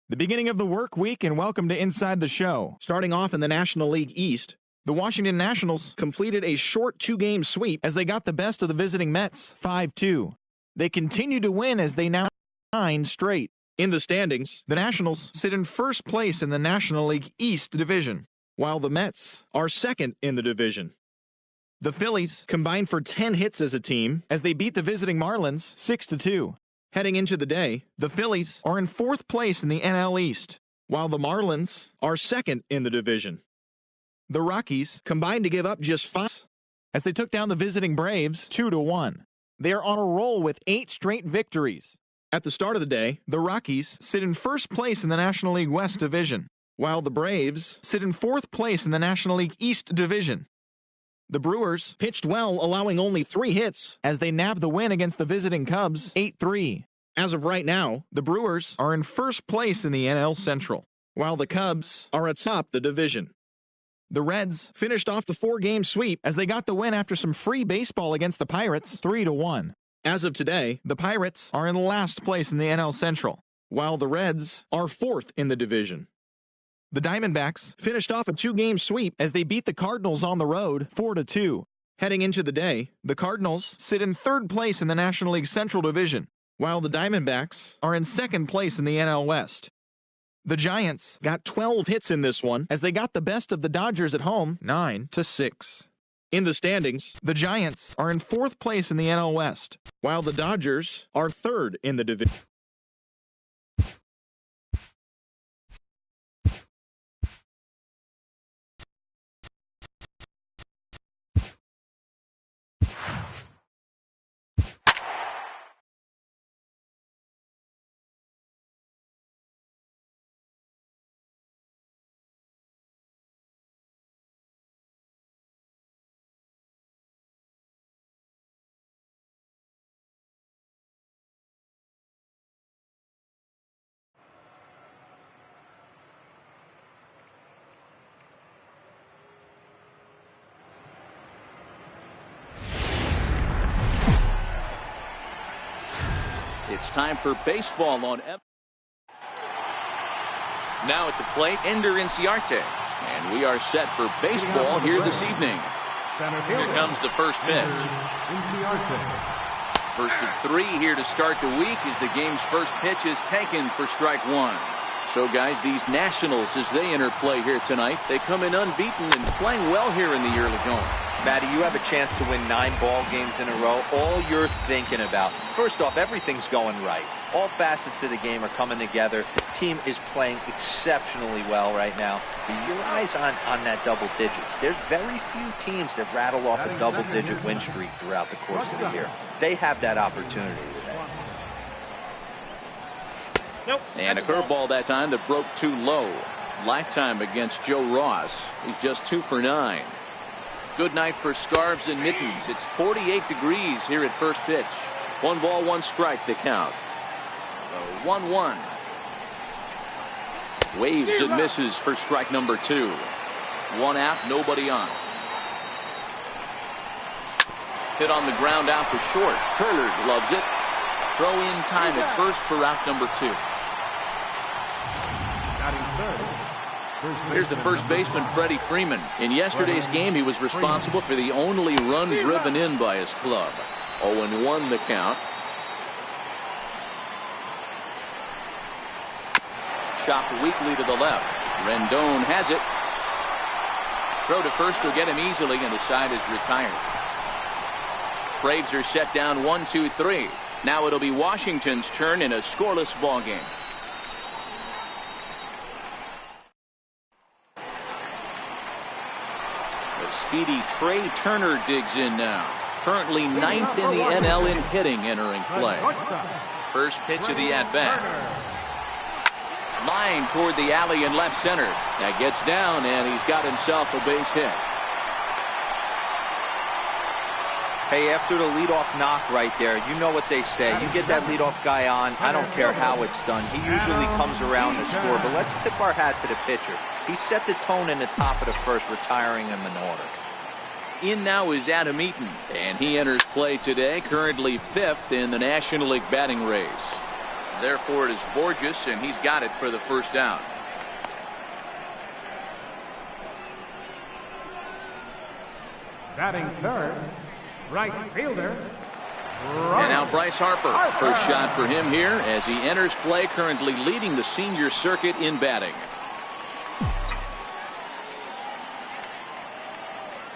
The beginning of the work week, and welcome to Inside the Show. Starting off in the National League East, the Washington Nationals completed a short two-game sweep as they got the best of the visiting Mets, 5-2. They continue to win as they now 9 straight. In the standings, the Nationals sit in first place in the National League East division, while the Mets are second in the division. The Phillies combined for 10 hits as a team as they beat the visiting Marlins 6-2. Heading into the day, the Phillies are in fourth place in the NL East, while the Marlins are second in the division. The Rockies combined to give up just 5 as they took down the visiting Braves 2-1. They are on a roll with 8 straight victories. At the start of the day, the Rockies sit in first place in the National League West division, while the Braves sit in fourth place in the National League East division. The Brewers pitched well, allowing only 3 hits as they nabbed the win against the visiting Cubs 8-3. As of right now, the Brewers are in first place in the NL Central, while the Cubs are atop the division. The Reds finished off the 4-game sweep as they got the win after some free baseball against the Pirates 3-1. As of today, the Pirates are in last place in the NL Central, while the Reds are 4th in the division. The Diamondbacks finished off a 2-game sweep as they beat the Cardinals on the road 4-2. Heading into the day, the Cardinals sit in 3rd place in the National League Central Division, while the Diamondbacks are in 2nd place in the NL West. The Giants got 12 hits in this one as they got the best of the Dodgers at home 9-6. In the standings, the Giants are in 4th place in the NL West, while the Dodgers are 3rd in the division. It's time for baseball on now at the plate, Ender Inciarte, and we are set for baseball here this evening. Here comes the first pitch. First of 3 here to start the week as the game's first pitch is taken for strike 1. So guys, these Nationals, as they enter play here tonight, they come in unbeaten and playing well here in the early going. Matty, you have a chance to win 9 ball games in a row. All you're thinking about, first off, everything's going right. All facets of the game are coming together. The team is playing exceptionally well right now. But your eyes on that double digits. There's very few teams that rattle off a double-digit win streak throughout the course of the year. They have that opportunity today. Nope. And a curveball that time that broke too low. Lifetime against Joe Ross. He's just 2 for 9. Good night for scarves and mittens. It's 48 degrees here at first pitch. 1 ball, 1 strike, the count. 1-1. Waves and misses for strike number 2. 1 out, nobody on. Hit on the ground out for short. Turner loves it. Throw in time at first for out number 2. Here's the first baseman, Freddie Freeman. In yesterday's game, he was responsible for the only run driven in by his club. 0-1 the count. Chopped weakly to the left. Rendon has it. Throw to first will get him easily, and the side is retired. Braves are set down 1-2-3. Now it'll be Washington's turn in a scoreless ball game. Speedy Trey Turner digs in now. Currently 9th in the NL in hitting entering play. First pitch of the at-bat. Line toward the alley in left center. That gets down, and he's got himself a base hit. Hey, after the leadoff knock right there, you know what they say. You get that leadoff guy on, I don't care how it's done. He usually comes around to score, but let's tip our hat to the pitcher. He set the tone in the top of the first, retiring him in order. In now is Adam Eaton, and he enters play today, currently 5th in the National League batting race. Therefore, it is Borges, and he's got it for the first down. Batting third, right fielder. And now Bryce Harper. First shot for him here as he enters play, currently leading the senior circuit in batting.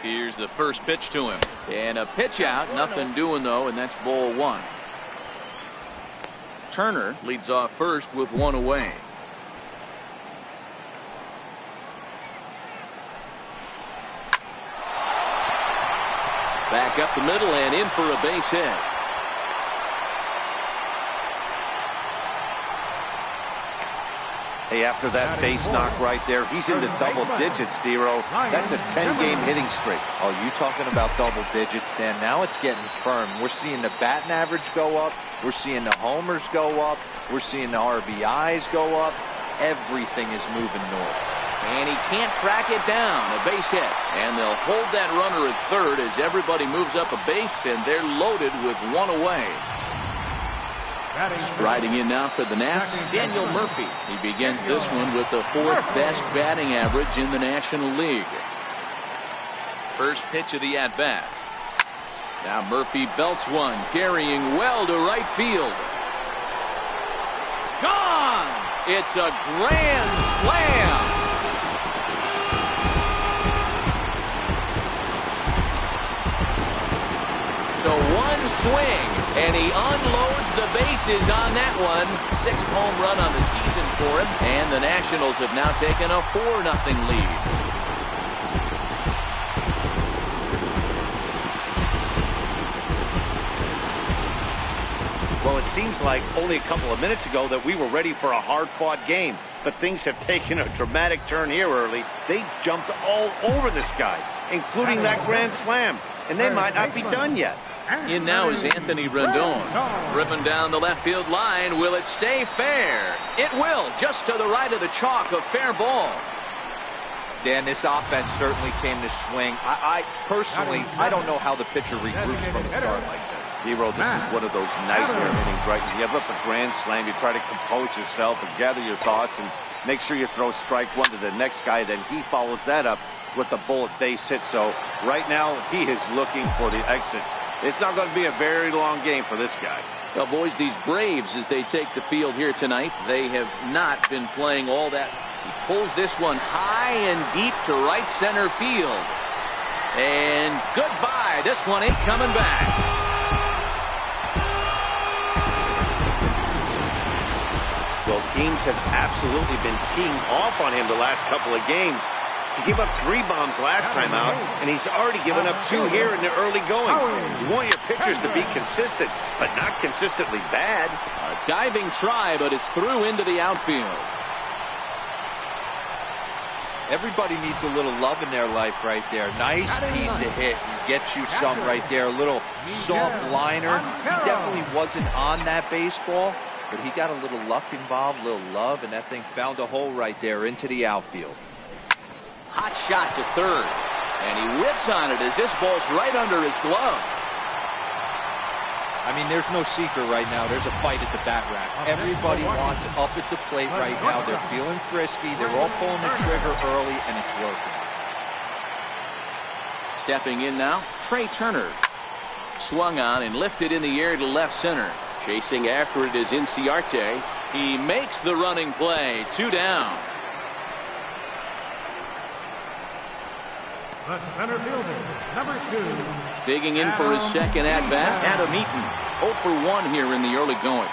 Here's the first pitch to him. And a pitch out. Nothing doing, though, and that's ball one. Turner leads off first with one away. Back up the middle and in for a base hit. Hey, after that base knock right there, he's into double digits, Dero. That's a 10-game hitting streak. Oh, you talking about double digits, Dan? Now it's getting firm. We're seeing the batting average go up. We're seeing the homers go up. We're seeing the RBIs go up. Everything is moving north. And he can't track it down. A base hit. And they'll hold that runner at third as everybody moves up a base, and they're loaded with one away. Striding in now for the Nats, Daniel Murphy. He begins this one with the fourth best batting average in the National League. First pitch of the at-bat. Now Murphy belts one, carrying well to right field. Gone! It's a grand slam! So one swing, and he unloads the bases on that one. 6th home run on the season for him, and the Nationals have now taken a 4-0 lead. Well, it seems like only a couple of minutes ago that we were ready for a hard-fought game, but things have taken a dramatic turn here early. They jumped all over this guy, including that grand slam, and they might not be done yet. In now is Anthony Rendon. Driven down the left field line. Will it stay fair? It will. Just to the right of the chalk, a fair ball. Dan, this offense certainly came to swing. I personally, I don't know how the pitcher regroups from a start like this. Dero, this is one of those nightmare innings, right? You give up a grand slam, you try to compose yourself and gather your thoughts and make sure you throw strike one to the next guy. Then he follows that up with the bullet base hit. So right now he is looking for the exit. It's not going to be a very long game for this guy. Well, boys, these Braves, as they take the field here tonight, they have not been playing all that. He pulls this one high and deep to right center field. And goodbye. This one ain't coming back. Well, teams have absolutely been teeing off on him the last couple of games. He gave up 3 bombs last time out, and he's already given up 2 here in the early going. You want your pitchers to be consistent, but not consistently bad. A diving try, but it's through into the outfield. Everybody needs a little love in their life right there. Nice piece of hit. You get you some right there. A little soft liner. He definitely wasn't on that baseball, but he got a little luck involved, a little love, and that thing found a hole right there into the outfield. Hot shot to third, and he whips on it as this ball's right under his glove. I mean, there's no secret right now. There's a fight at the bat rack. Everybody wants up at the plate right now. They're feeling frisky. They're all pulling the trigger early, and it's working. Stepping in now, Trey Turner. Swung on and lifted in the air to left center. Chasing after it is Inciarte. He makes the running play. 2 down. The center fielder, number 2. Digging in for his second at-bat, Adam Eaton. 0 for 1 here in the early going.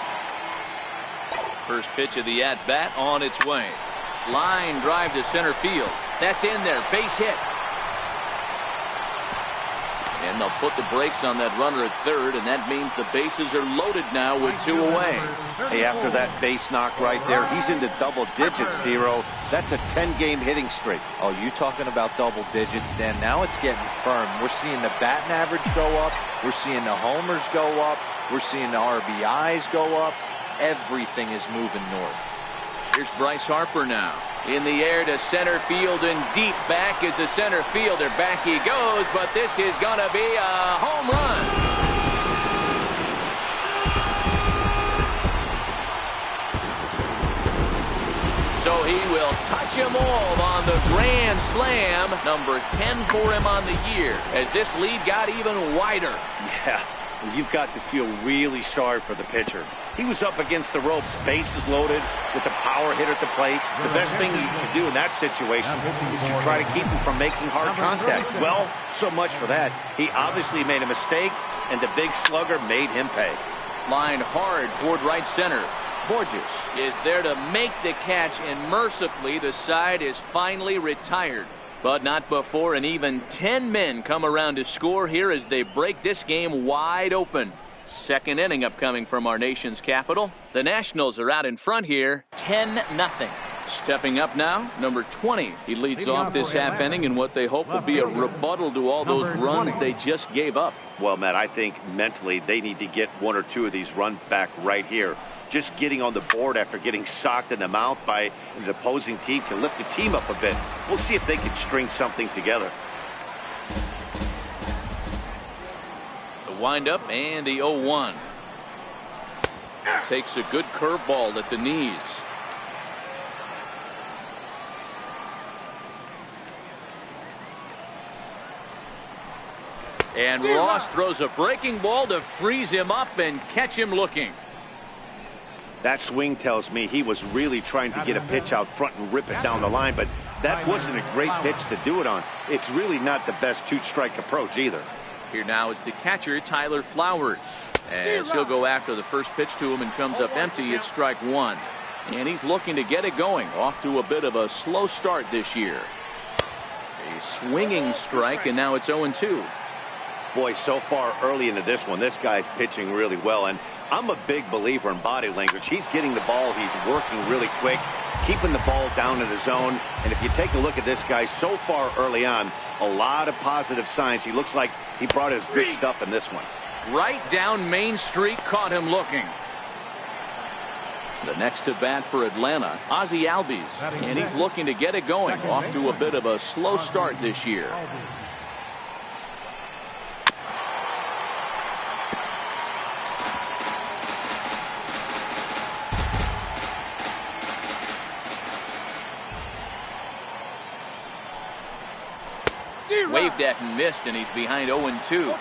First pitch of the at-bat on its way. Line drive to center field. That's in there. Base hit. And they'll put the brakes on that runner at third, and that means the bases are loaded now with 2 away. Hey, after that base knock right there, he's into double digits, Dero. That's a 10-game hitting streak. Oh, you talking about double digits, Dan? Now it's getting firm. We're seeing the batting average go up. We're seeing the homers go up. We're seeing the RBIs go up. Everything is moving north. Here's Bryce Harper now. In the air to center field and deep back is the center fielder. Back he goes, but this is going to be a home run. So he will touch them all on the grand slam. Number 10 for him on the year as this lead got even wider. Yeah, you've got to feel really sorry for the pitcher. He was up against the ropes, bases loaded, with the power hitter at the plate. The best thing you can do in that situation is to try to keep him from making hard contact. Well, so much for that. He obviously made a mistake, and the big slugger made him pay. Line hard toward right center. Borges is there to make the catch, and mercifully the side is finally retired. But not before an even 10 men come around to score here as they break this game wide open. Second inning upcoming from our nation's capital. The Nationals are out in front here, 10-0. Stepping up now, number 20. He leads off this half inning in what they hope will be a rebuttal to all those runs they just gave up. Well, Matt, I think mentally they need to get one or two of these runs back right here. Just getting on the board after getting socked in the mouth by the opposing team can lift the team up a bit. We'll see if they can string something together. The windup and the 0-1. Takes a good curveball at the knees. And Ross throws a breaking ball to freeze him up and catch him looking. That swing tells me he was really trying to get a pitch out front and rip it down the line, but that wasn't a great pitch to do it on. It's really not the best two-strike approach either. Here now is the catcher, Tyler Flowers. As he'll go after the first pitch to him and comes up empty, it's strike one. And he's looking to get it going, off to a bit of a slow start this year. A swinging strike, and now it's 0-2. Boy, so far early into this one, this guy's pitching really well, and I'm a big believer in body language. He's getting the ball, he's working really quick, keeping the ball down in the zone, and if you take a look at this guy so far early on, a lot of positive signs. He looks like he brought his good stuff in this one. Right down Main Street, caught him looking. The next to bat for Atlanta, Ozzie Albies, and he's looking to get it going, off to a bit of a slow start this year. Waved at and missed, and he's behind 0-2.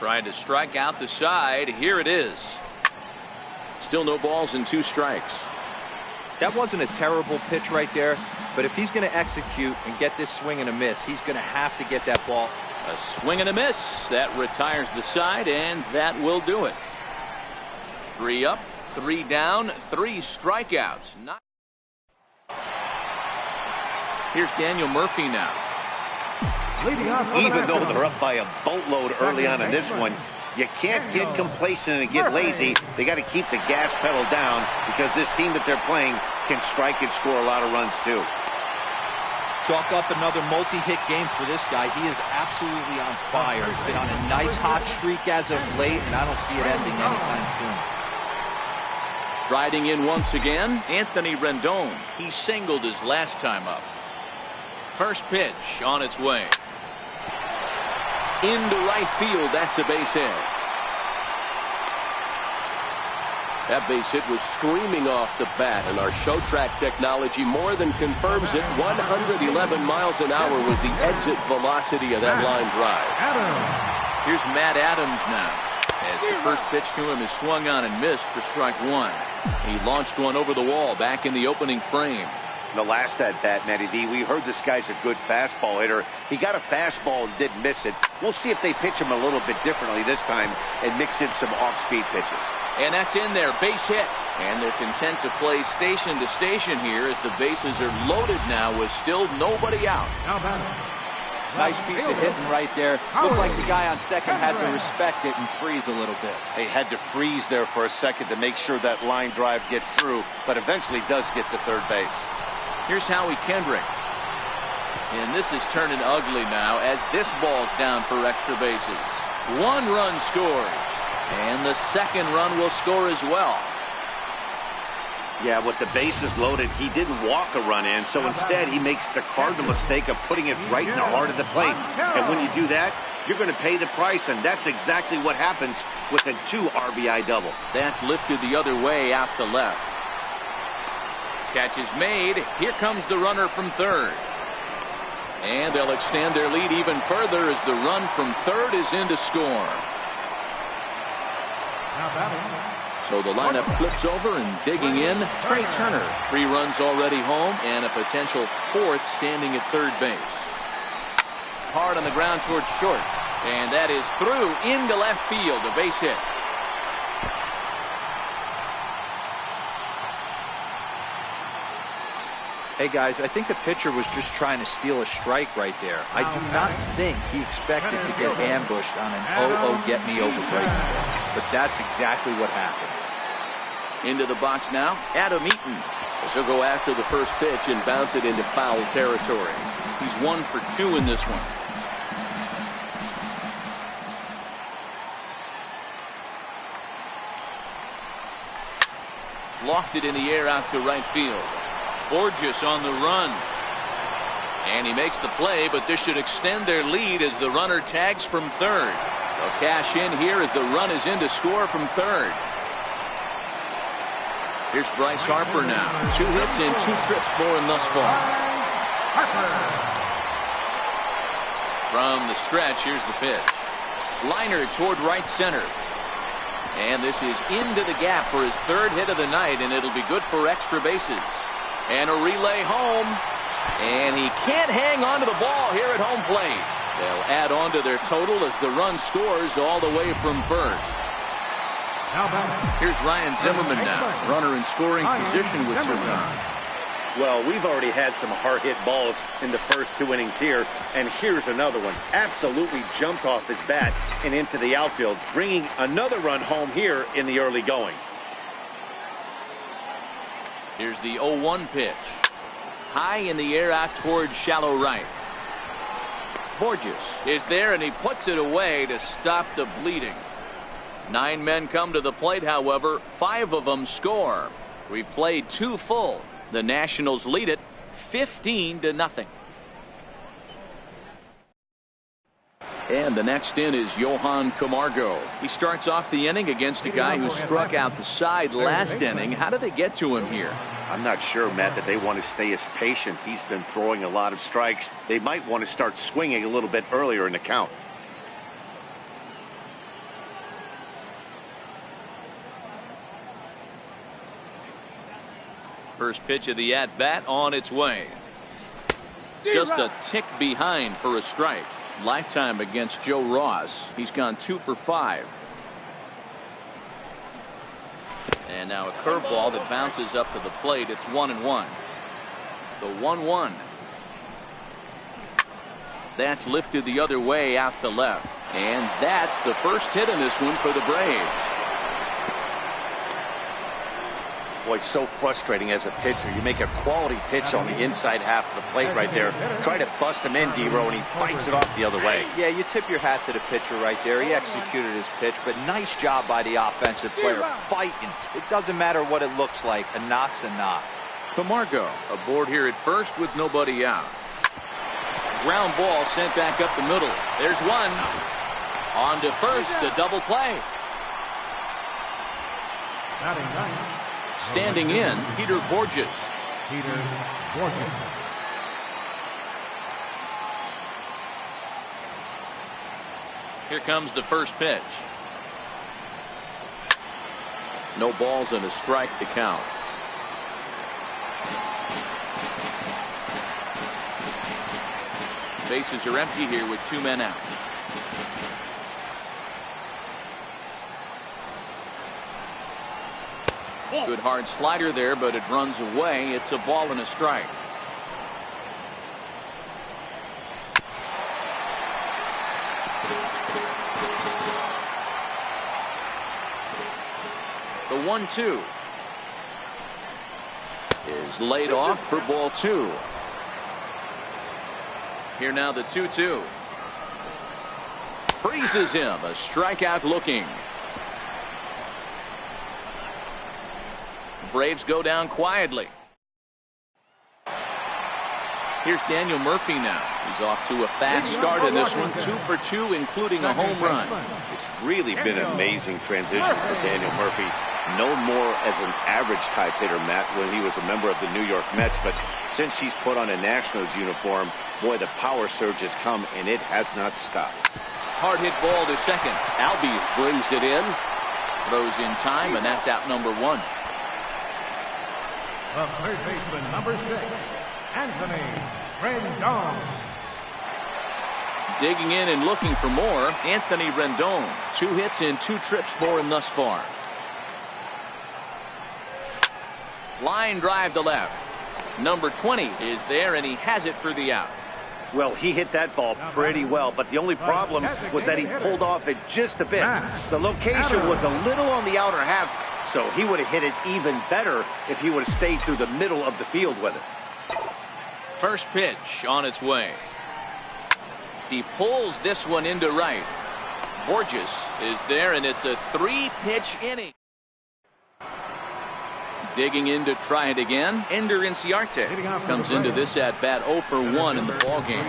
Trying to strike out the side. Here it is. Still no balls and 2 strikes. That wasn't a terrible pitch right there, but if he's going to execute and get this swing and a miss, he's going to have to get that ball. A swing and a miss. That retires the side, and that will do it. 3 up, 3 down, 3 strikeouts. Here's Daniel Murphy now. Even though they're up by a boatload early on in this one, you can't get complacent and get lazy. They got to keep the gas pedal down because this team that they're playing can strike and score a lot of runs too. Chalk up another multi-hit game for this guy. He is absolutely on fire. He's been on a nice hot streak as of late, and I don't see it ending anytime soon. Riding in once again, Anthony Rendon. He singled his last time up. First pitch on its way. Into right field. That's a base hit. That base hit was screaming off the bat, and our show track technology more than confirms it. 111 miles an hour was the exit velocity of that line drive. Here's Matt Adams now, as the first pitch to him is swung on and missed for strike 1. He launched one over the wall back in the opening frame. The last at bat, Matty D, we heard this guy's a good fastball hitter. He got a fastball and didn't miss it. We'll see if they pitch him a little bit differently this time and mix in some off-speed pitches. And that's in there, base hit. And they're content to play station to station here as the bases are loaded now with still nobody out. Nice piece of hitting right there. Looked like the guy on second had to respect it and freeze a little bit. They had to freeze there for a second to make sure that line drive gets through, but eventually does get to third base. Here's Howie Kendrick. And this is turning ugly now as this ball's down for extra bases. 1 run scores. And the second run will score as well. Yeah, with the bases loaded, he didn't walk a run in, so instead he makes the cardinal mistake of putting it right in the heart of the plate. And when you do that, you're going to pay the price, and that's exactly what happens with a 2 RBI double. That's lifted the other way out to left. Catch is made. Here comes the runner from third. And they'll extend their lead even further as the run from third is in to score. So the lineup flips over and digging in, Trey Turner. 3 runs already home and a potential 4th standing at third base. Hard on the ground towards short. And that is through into left field, a base hit. Hey guys, I think the pitcher was just trying to steal a strike right there. I do not think he expected to get ambushed on an get me over breaking ball. But that's exactly what happened. Into the box now, Adam Eaton. As he'll go after the first pitch and bounce it into foul territory. He's 1 for 2 in this one. Lofted in the air out to right field. Borges on the run. And he makes the play, but this should extend their lead as the runner tags from third. They'll cash in here as the run is in to score from third. Here's Bryce Harper now. 2 hits and 2 trips for him thus far. From the stretch, here's the pitch. Liner toward right center. And this is into the gap for his 3rd hit of the night, and it'll be good for extra bases. And a relay home. And he can't hang on to the ball here at home plate. They'll add on to their total as the run scores all the way from first. Here's Ryan Zimmerman now. Runner in scoring position with Zimmerman. Well, we've already had some hard-hit balls in the first 2 innings here, and here's another one. Absolutely jumped off his bat and into the outfield, bringing another run home here in the early going. Here's the 0-1 pitch. High in the air out towards shallow right. Borges is there, and he puts it away to stop the bleeding. 9 men come to the plate, however. 5 of them score. We played 2 full. The Nationals lead it 15-0. And the next in is Johan Camargo. He starts off the inning against a guy who struck out the side last inning. How did they get to him here? I'm not sure, Matt, that they want to stay as patient. He's been throwing a lot of strikes. They might want to start swinging a little bit earlier in the count. First pitch of the at-bat on its way. Just a tick behind for a strike. Lifetime against Joe Ross. He's gone 2 for 5. And now a curveball that bounces up to the plate. It's 1-1. The 1-1. That's lifted the other way out to left. And that's the first hit in this one for the Braves. Boy, so frustrating as a pitcher. You make a quality pitch on the inside half of the plate right there. Try to bust him in, Dero, and he fights it off the other way. Yeah, you tip your hat to the pitcher right there. He executed his pitch, but nice job by the offensive player. Fighting. It doesn't matter what it looks like. A knock's a knock. Camargo aboard here at first with nobody out. Ground ball sent back up the middle. There's one. On to first, the double play. Standing in, Peter Borges. Here comes the first pitch. No balls and a strike to count. Bases are empty here with 2 men out. Good hard slider there, but it runs away. It's a ball and a strike. The 1-2 is laid off for ball 2. Here now the 2-2. Freezes him. A strikeout looking. Braves go down quietly. Here's Daniel Murphy now. He's off to a fast start in this one. 2 for 2, including a home run. It's really been an amazing transition for Daniel Murphy. Known more as an average type hitter, Matt, when he was a member of the New York Mets. But since he's put on a Nationals uniform, boy, the power surge has come, and it has not stopped. Hard hit ball to second. Albies brings it in. Throws in time, and that's out number 1. The third baseman, number 6, Anthony Rendon. Digging in and looking for more, Anthony Rendon. 2 hits in 2 trips for him thus far. Line drive to left. Number 20 is there, and he has it for the out. Well, he hit that ball pretty well, but the only problem was that he pulled off it just a bit. The location was a little on the outer half, so he would have hit it even better if he would have stayed through the middle of the field with it. First pitch on its way. He pulls this one into right. Borges is there, and it's a 3-pitch inning. Digging in to try it again. Ender Inciarte comes into this at bat 0 for 1 in the ball game.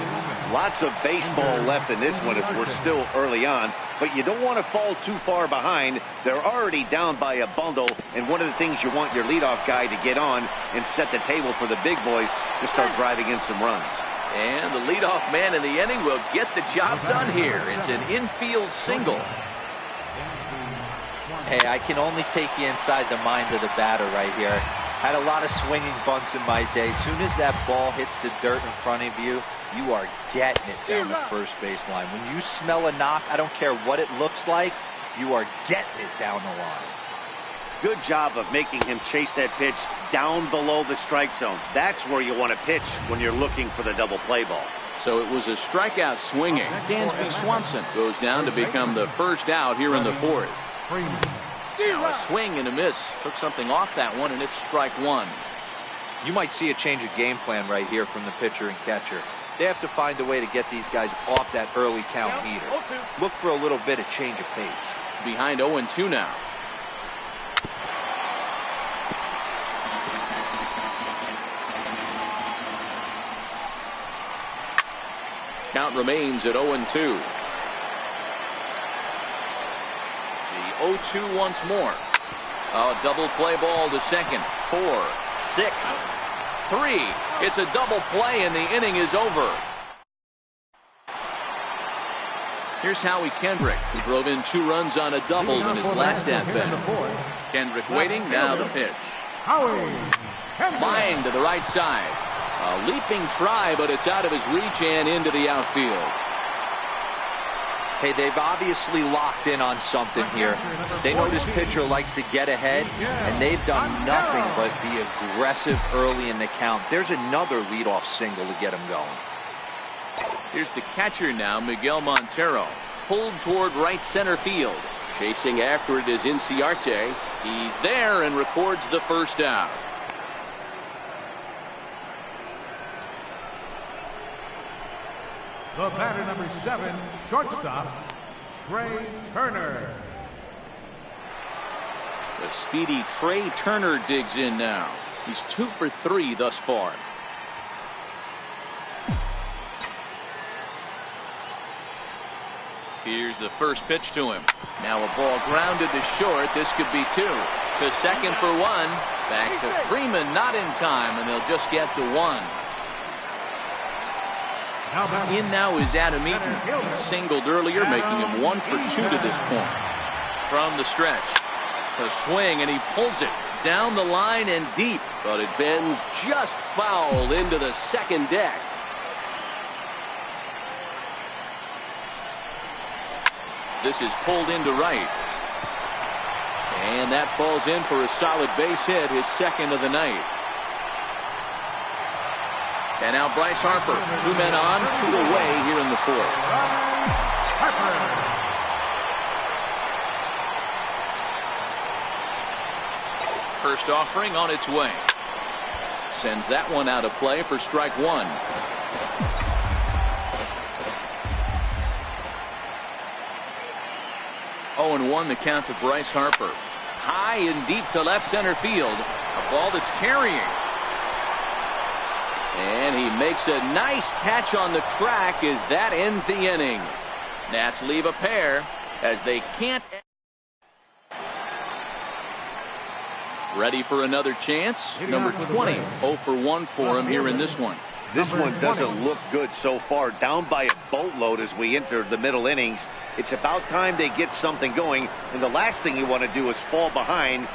Lots of baseball left in this one as we're still early on, but you don't want to fall too far behind. They're already down by a bundle, and one of the things you want your leadoff guy to get on and set the table for the big boys to start driving in some runs. And the leadoff man in the inning will get the job done here. It's an infield single. Hey, I can only take you inside the mind of the batter right here. Had a lot of swinging bunts in my day. Soon as that ball hits the dirt in front of you, you are getting it down the first baseline. When you smell a knock, I don't care what it looks like, you are getting it down the line. Good job of making him chase that pitch down below the strike zone. That's where you want to pitch when you're looking for the double play ball. So it was a strikeout swinging. Dansby Swanson goes down to become the first out here in the 4th. Now a swing and a miss. Took something off that one, and it's strike 1. You might see a change of game plan right here from the pitcher and catcher. They have to find a way to get these guys off that early count heater. Look for a little bit of change of pace. Behind 0-2 now. Count remains at 0-2. 0-2 once more. A double play ball to second. 4, 6, 3. It's a double play, and the inning is over. Here's Howie Kendrick, who drove in 2 runs on a double in his last at bat. Kendrick waiting. Now the pitch. Howie Line to the right side. A leaping try, but it's out of his reach and into the outfield. Hey, they've obviously locked in on something here. They know this pitcher likes to get ahead, and they've done nothing but be aggressive early in the count. There's another leadoff single to get him going. Here's the catcher now, Miguel Montero. Pulled toward right center field. Chasing after it is Inciarte. He's there and records the first out. The batter, number 7, shortstop, Trey Turner. The speedy Trey Turner digs in now. He's 2 for 3 thus far. Here's the first pitch to him. Now a ball grounded to short. This could be 2. To second for 1. Back to Freeman, not in time, and they'll just get the 1. In now is Adam Eaton. He singled earlier, making him 1 for 2 to this point. From the stretch. The swing, and he pulls it down the line and deep. But it bends just foul into the second deck. This is pulled into right. And that falls in for a solid base hit, his second of the night. And now Bryce Harper, 2 men on, 2 away here in the 4th. First offering on its way. Sends that one out of play for strike 1. Oh, and 1 the count to Bryce Harper. High and deep to left center field. A ball that's carrying. And he makes a nice catch on the track as that ends the inning. Nats leave a pair as they can't. Ready for another chance. Number 20. 0 for 1 for him here in this one. This one doesn't look good so far. Down by a boatload as we enter the middle innings. It's about time they get something going. And the last thing you want to do is fall behind